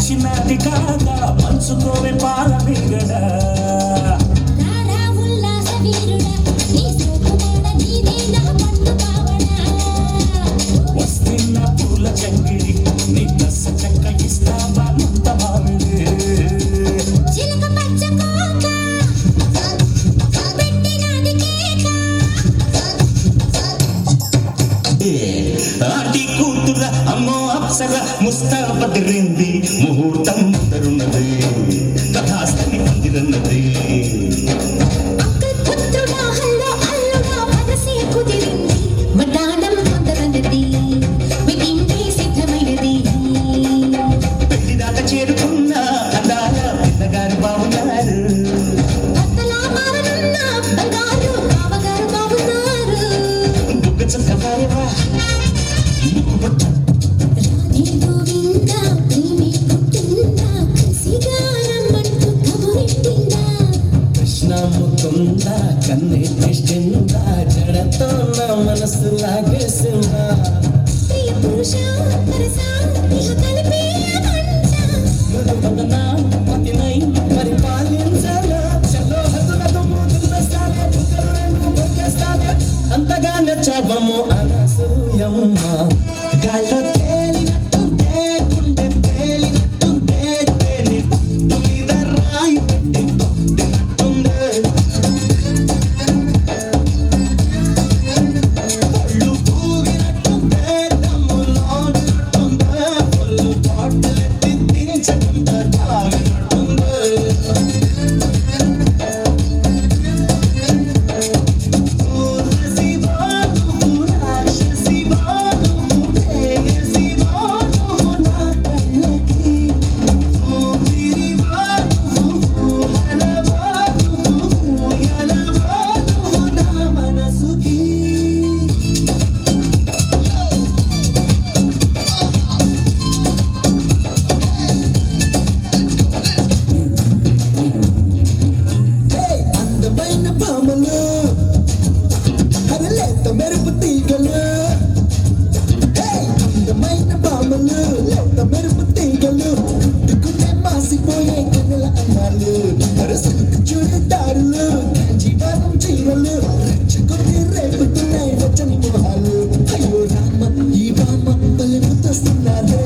చిన్నది కాగా పంచుకోవే పాల మిగడ వస్తున్న పూల చక్కిడి నీ దశ చెక్క ఇస్తావా ముంత మామిడి ఆటి కూతుర అమ్మో అప్సర ముస్తాబదిరింది ముహూర్తం ముందరున్నది కథాస్థని పందిరన్నది పెళ్లి దాకా చేరుకున్న అందాల పిల్లగారు బాగున్నారు బుగ్గ చక్కవాయవా కృష్ణముకుందా కన్నే కృష్ణుందా జడతో నా మనసు లాగేసిందా అంతగా నచ్చబము అనసూయమ్మ గాల్లో తేలినట్టుంటే గుండె తేలినట్టుంటే తేలినట్టు మీద రాయి పెట్టి కొట్టినట్టుందే ఒళ్ళు పూగినట్టుందే దమ్ములోనట్టుందే ఒళ్ళు బాటలెత్తి దించకుండా తాగినట్టుందే మెరుపు తీగలు అందమైన బామలు మెరుపు తీగలు దిక్కునే మాసిపోయే కన్నుల అన్నాలు అరసలకు చూడదారులు జీవనం చీరలు రెచ్చుకొని రేపుతున్నాయి వచ్చని మొహాలు అయ్యో రామ ఈ బామ్మ బలి ముద్దొస్తున్నారే